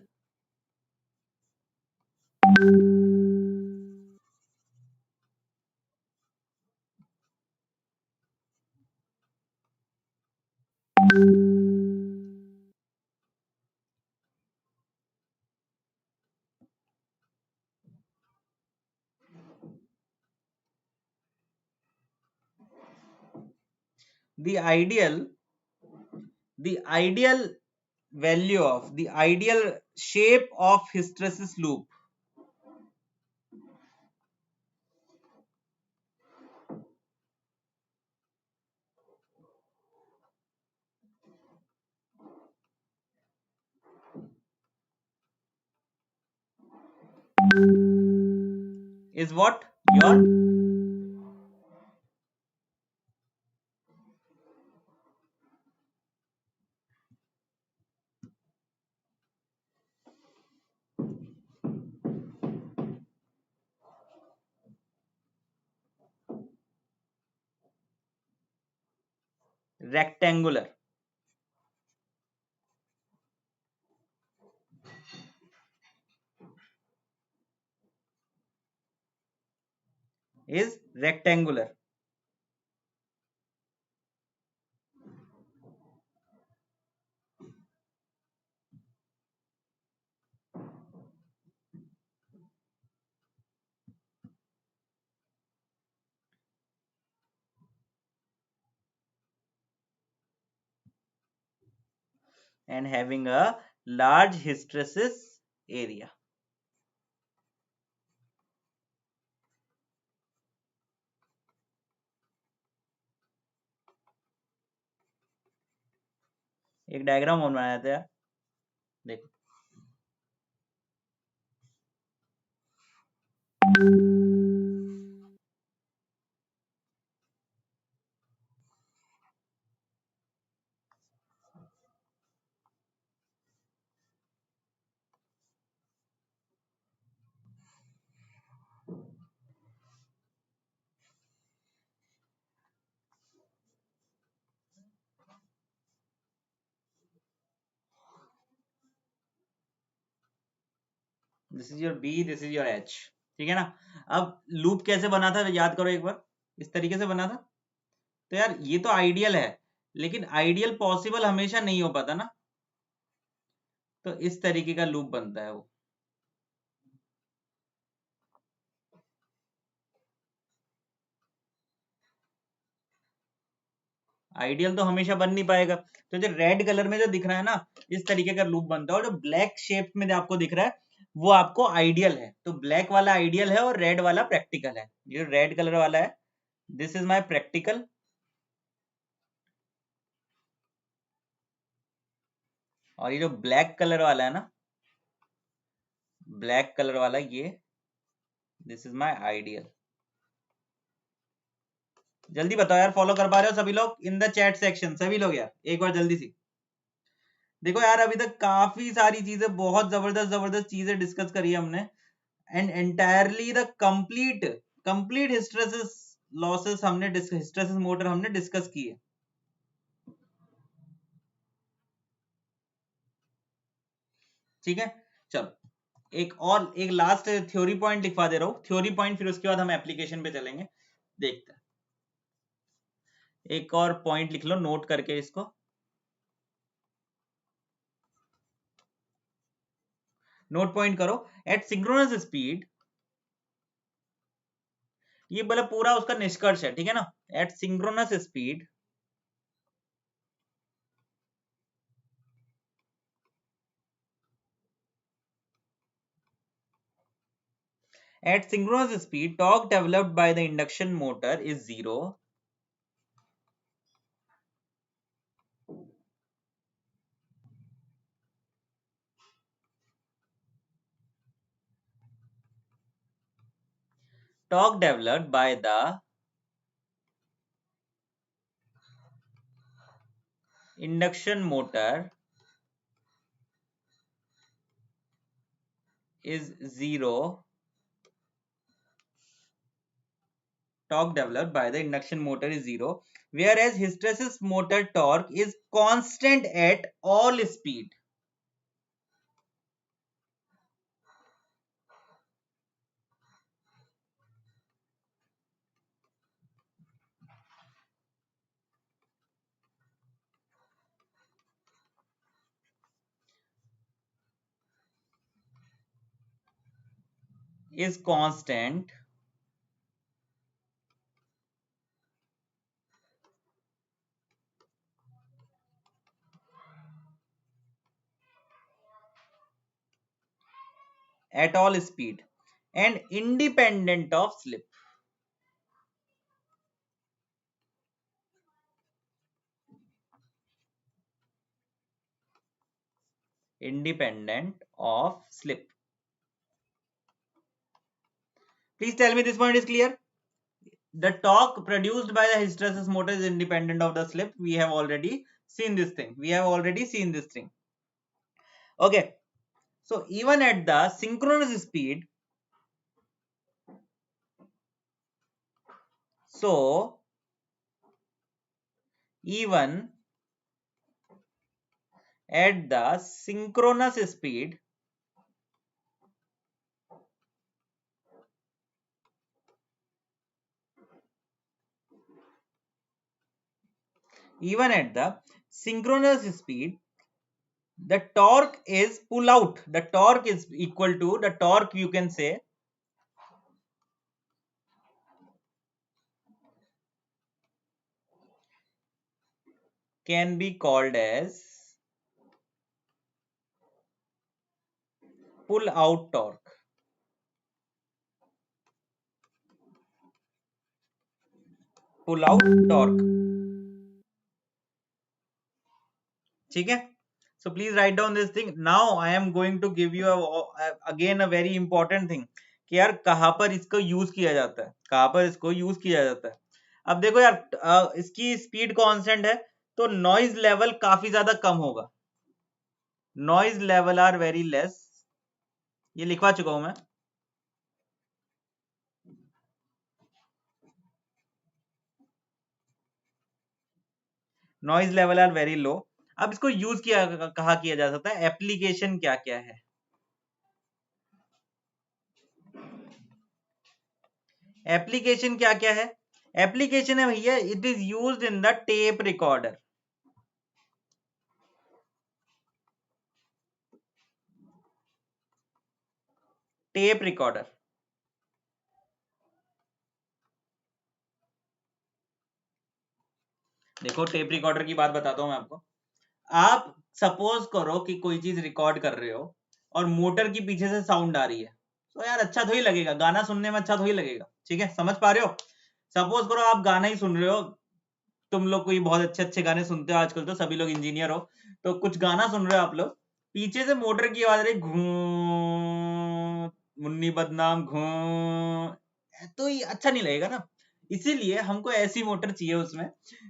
the ideal the ideal value of the ideal shape of hysteresis loop is what? Your rectangular is rectangular. and having a large hysteresis area. एक diagram और बनाया था यार, देखो। This is your B, this is your H, ठीक है ना। अब लूप कैसे बना था याद करो एक बार, इस तरीके से बना था। तो यार ये तो आइडियल है, लेकिन आइडियल पॉसिबल हमेशा नहीं हो पाता ना, तो इस तरीके का लूप बनता है वो। आइडियल तो हमेशा बन नहीं पाएगा, तो जो रेड कलर में जो दिख रहा है ना, इस तरीके का लूप बनता है, और जो ब्लैक शेप में जो आपको दिख रहा है वो आपको आइडियल है। तो ब्लैक वाला आइडियल है और रेड वाला प्रैक्टिकल है। ये रेड कलर वाला है, दिस इज माय प्रैक्टिकल, और ये जो ब्लैक कलर वाला है ना, ब्लैक कलर वाला ये, दिस इज माय आइडियल। जल्दी बताओ यार, फॉलो कर पा रहे हो सभी लोग इन द चैट सेक्शन, सभी लोग यार एक बार जल्दी सी। देखो यार अभी तक काफी सारी चीजें, बहुत जबरदस्त जबरदस्त चीजें डिस्कस करी है हमने, and entirely the complete complete hysteresis losses हमने हिस्टेरेसिस मोटर हमने डिस्कस की है। ठीक है, चलो एक लास्ट थ्योरी पॉइंट लिखवा दे रहा हूँ, थ्योरी पॉइंट, फिर उसके बाद हम एप्लीकेशन पे चलेंगे। देखते हैं, एक और पॉइंट लिख लो नोट करके इसको, नोट पॉइंट करो। एट सिंक्रोनस स्पीड, ये मतलब पूरा उसका निष्कर्ष है, ठीक है ना। At synchronous speed, at synchronous speed, torque developed by the induction motor is zero. Torque developed by the induction motor is zero. Torque developed by the induction motor is zero, whereas hysteresis motor torque is constant at all speed. Is constant at all speed and independent of slip. Independent of slip. Please tell me this point is clear. The torque produced by the hysteresis motor is independent of the slip. We have already seen this thing. Okay. So even at the synchronous speed, so even at the synchronous speed, even at the synchronous speed, the torque is pull out. The torque is equal to the torque, you can say, can be called as pull out torque, pull out torque, ठीक है। So please write down this thing. Now I am going to give you again a very important thing कि यार कहां पर इसको use किया जाता है, कहां पर इसको यूज किया जाता है। अब देखो यार, इसकी स्पीड कांस्टेंट है तो नॉइज लेवल काफी ज्यादा कम होगा, noise level are very less, ये लिखवा चुका हूं मैं। Noise level are very low. अब इसको यूज किया कहा किया जा सकता है, एप्लीकेशन क्या क्या है, एप्लीकेशन क्या क्या है। एप्लीकेशन है भैया, it is used in the tape recorder, tape recorder. देखो टेप रिकॉर्डर की बात बताता हूं मैं आपको। आप सपोज करो कि कोई चीज रिकॉर्ड कर रहे हो और मोटर की पीछे से साउंड आ रही है, तो यार अच्छा थोड़ी लगेगा, गाना सुनने में अच्छा थोड़ी लगेगा, ठीक है, समझ पा रहे हो। सपोज करो आप गाना ही सुन रहे हो, तुम लोग कोई बहुत अच्छे अच्छे गाने सुनते हो, आजकल तो सभी लोग इंजीनियर हो, तो कुछ गाना सुन रहे हो आप लोग, पीछे से मोटर की आवाज रही घूं, मुन्नी बदनाम घूं, तो ये अच्छा नहीं लगेगा ना। इसीलिए हमको ऐसी मोटर चाहिए उसमें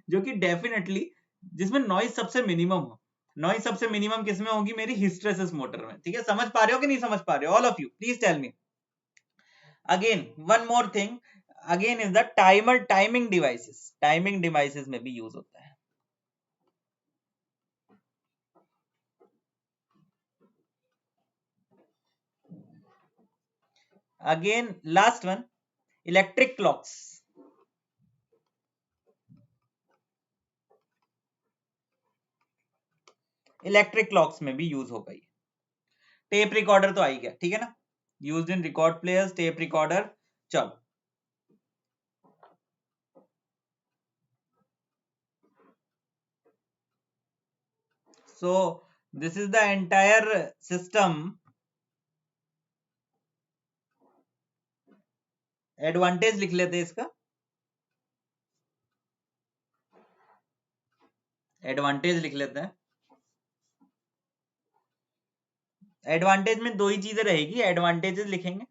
जो कि डेफिनेटली, जिसमें नॉइज सबसे मिनिमम हो। नॉइज सबसे मिनिमम किसमें होगी, मेरी हिस्टेरेसिस मोटर में, ठीक है। समझ पा रहे हो कि नहीं समझ पा रहे हो, all of you please tell me. Again one more thing, again is the timer, timing devices, timing devices में भी यूज होता है। Again last one, electric clocks, electric clocks में भी यूज होगा ये। टेप रिकॉर्डर तो आई गया, ठीक है ना, used in record players, tape recorder. चलो so this is the entire system. Advantage लिख लेते हैं इसका, एडवांटेज लिख लेते हैं। एडवांटेज में दो ही चीजें रहेगी, एडवांटेजेस लिखेंगे।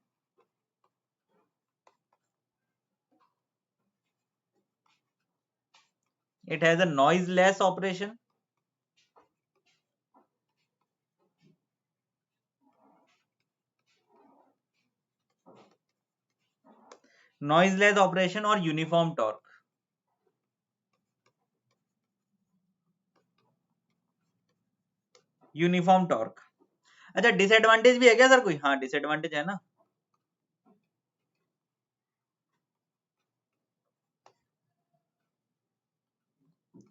It has a noise less operation, noise less operation और यूनिफॉर्म टॉर्क, यूनिफॉर्म टॉर्क। अच्छा डिसएडवांटेज भी है क्या सर कोई, हाँ डिसएडवांटेज है ना।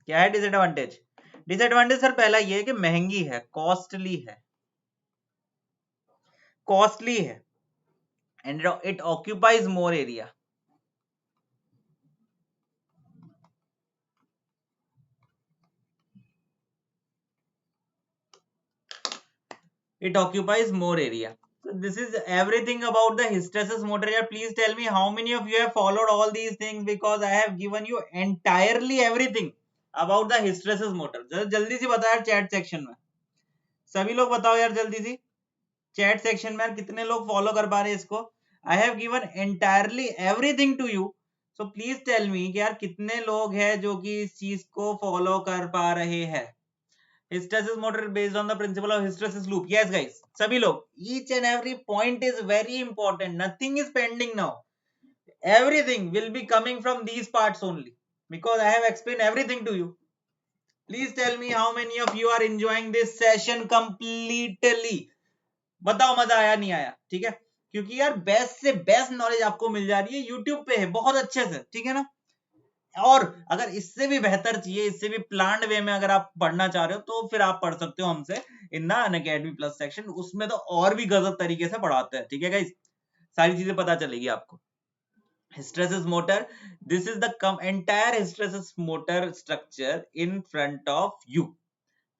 क्या है डिसएडवांटेज, डिसएडवांटेज सर पहला ये है कि महंगी है, कॉस्टली है, कॉस्टली है, and it occupies more area, it occupies more area. So this is everything about the hysteresis motor. Yeah, please tell me how many of you have followed all these things, because I have given you entirely everything about the hysteresis motor. जरा जल्दी से बताओ यार chat section में, सभी लोग बताओ यार जल्दी सी चैट सेक्शन में यार कितने लोग फॉलो कर पा रहे हैं इसको। I have given entirely everything to you, so please tell me कि यार कितने लोग हैं जो कि इस चीज को फॉलो कर पा रहे हैं। hysteresis motor based on the principle of hysteresis loop, yes guys, sabhi log, each and every point is very important, nothing is pending now, everything will be coming from these parts only, because I have explained everything to you. Please tell me how many of you are enjoying this session completely, बताओ मजा आया नहीं आया, ठीक है, क्योंकि यार best से बेस्ट नॉलेज आपको मिल जा रही है, यूट्यूब पे है बहुत अच्छे से, ठीक है ना। और अगर इससे भी बेहतर चाहिए, इससे भी प्लान्ड वे में अगर आप पढ़ना चाह रहे हो, तो फिर आप पढ़ सकते हो हमसे in the Unacademy plus section, उसमें तो और भी गजब तरीके से पढ़ाते हैं, ठीक है गाइस, सारी चीजें पता चलेगी आपको। hysteresis motor, this is the entire hysteresis motor structure in front of you.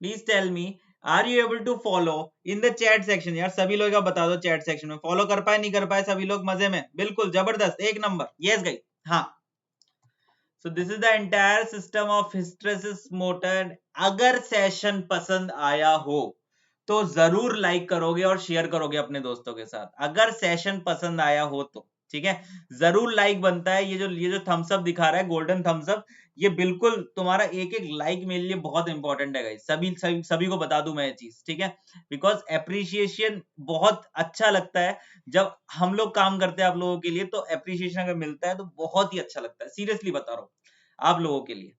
Please tell me are you able to follow in the chat section? यार सभी लोग बता दो चैट सेक्शन में, फॉलो कर पाए नहीं कर पाए सभी लोग मजे में? बिल्कुल जबरदस्त, एक नंबर, यस गाइस। हाँ, so this is the entire system of hysteresis motor. अगर सेशन पसंद आया हो तो जरूर लाइक करोगे और शेयर करोगे अपने दोस्तों के साथ, अगर सेशन पसंद आया हो तो, ठीक है? जरूर लाइक बनता है। ये जो थम्स अप दिखा रहा है, गोल्डन थम्स अप, ये बिल्कुल तुम्हारा एक एक लाइक मेरे लिए बहुत इंपॉर्टेंट है गाइस। सभी को बता दूं मैं ये चीज, ठीक है? बिकॉज एप्रिसिएशन बहुत अच्छा लगता है जब हम लोग काम करते हैं आप लोगों के लिए, तो एप्रिसिएशन अगर मिलता है तो बहुत ही अच्छा लगता है, सीरियसली बता रहा हूँ आप लोगों के लिए।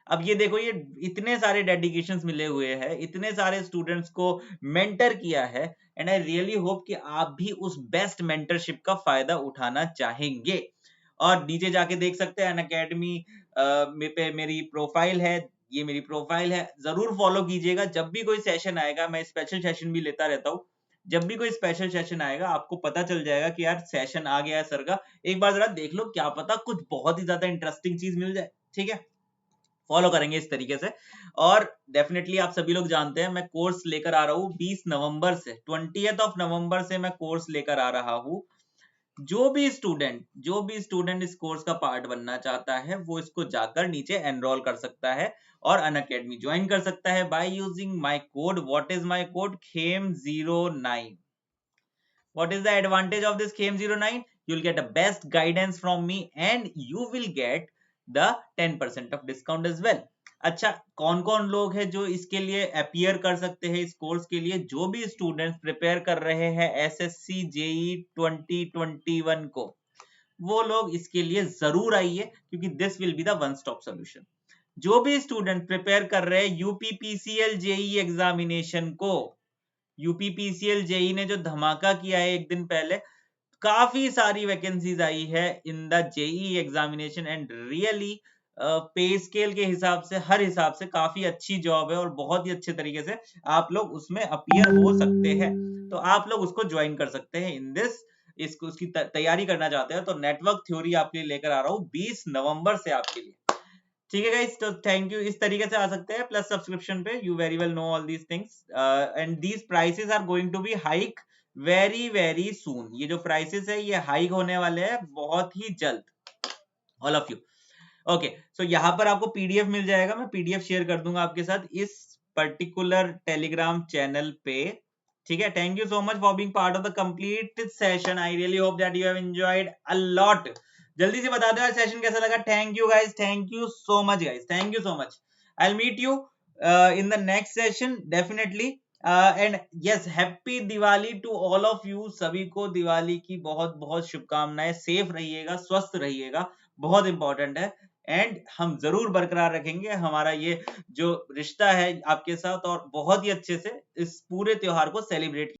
अब ये देखो, ये इतने सारे डेडिकेशंस मिले हुए हैं, इतने सारे स्टूडेंट्स को मेंटर किया है, एंड आई रियली होप कि आप भी उस बेस्ट मेंटरशिप का फायदा उठाना चाहेंगे। और नीचे जाके देख सकते हैं अनअकैडमी पे मेरी प्रोफाइल है, ये मेरी प्रोफाइल है, जरूर फॉलो कीजिएगा। जब भी कोई सेशन आएगा, मैं स्पेशल सेशन भी लेता रहता हूँ, जब भी कोई स्पेशल सेशन आएगा आपको पता चल जाएगा कि यार सेशन आ गया है सर का, एक बार जरा देख लो, क्या पता कुछ बहुत ही ज्यादा इंटरेस्टिंग चीज मिल जाए, ठीक है? फॉलो करेंगे इस तरीके से। और डेफिनेटली आप सभी लोग जानते हैं मैं कोर्स लेकर आ रहा हूँ 20 नवंबर से, 20 नवंबर से मैं कोर्स लेकर आ रहा हूँ। जो भी स्टूडेंट इस कोर्स का पार्ट बनना चाहता है वो इसको जाकर नीचे एनरोल कर सकता है और अनअकैडमी ज्वाइन कर सकता है by using my code. What is my code? KHEM09। What is the advantage of this KM09? You'll get a best guidance from me and you will get the 10% of discount as well. अच्छा, कौन कौन लोग हैं जो इसके लिए appear कर सकते हैं इस कोर्स के लिए? जो भी स्टूडेंट्स प्रिपेयर कर रहे हैं SSC JEE 2021 को, वो लोग इसके लिए जरूर आइए, क्योंकि this will be the one stop solution. जो भी स्टूडेंट प्रिपेयर कर रहे हैं UPPCL JEE एग्जामिनेशन को, यूपीपीसीएल जेई ने जो धमाका किया है एक दिन पहले, काफी सारी वैकेंसीज आई है in the JE examination and really pay scale के हिसाब से, हर हिसाब से काफी अच्छी जॉब है और बहुत ही अच्छे तरीके से आप लोग उसमें अपीयर हो सकते हैं। तो आप लोग उसको ज्वाइन कर सकते हैं इन दिस, इसको उसकी तैयारी करना चाहते हैं तो नेटवर्क थ्योरी आपके लिए लेकर आ रहा हूँ 20 नवंबर से आपके लिए, ठीक है गाइस? तो थैंक यू। इस तरीके से आ सकते हैं प्लस सब्सक्रिप्शन पे, you very well know all these things and these prices are going to be hike very very soon. ये जो प्राइसेस है ये हाइक होने वाले हैं बहुत ही जल्द, ऑल ऑफ यू। ओके, सो यहाँ पर आपको पीडीएफ मिल जाएगा, मैं पीडीएफ शेयर कर दूंगा आपके साथ इस पर्टिकुलर टेलीग्राम चैनल पे, ठीक है? Thank you so much for being part of the complete session. I really hope that you have enjoyed a lot. जल्दी से बता दो यार सेशन कैसा लगा। Thank you guys, thank you so much guys, thank you so much. I will meet you in the next session definitely. And yes, happy Diwali to all of you. सभी को दिवाली की बहुत बहुत शुभकामनाएं। सेफ रहिएगा, स्वस्थ रहिएगा, बहुत इंपॉर्टेंट है। एंड हम जरूर बरकरार रखेंगे हमारा ये जो रिश्ता है आपके साथ, और बहुत ही अच्छे से इस पूरे त्योहार को सेलिब्रेट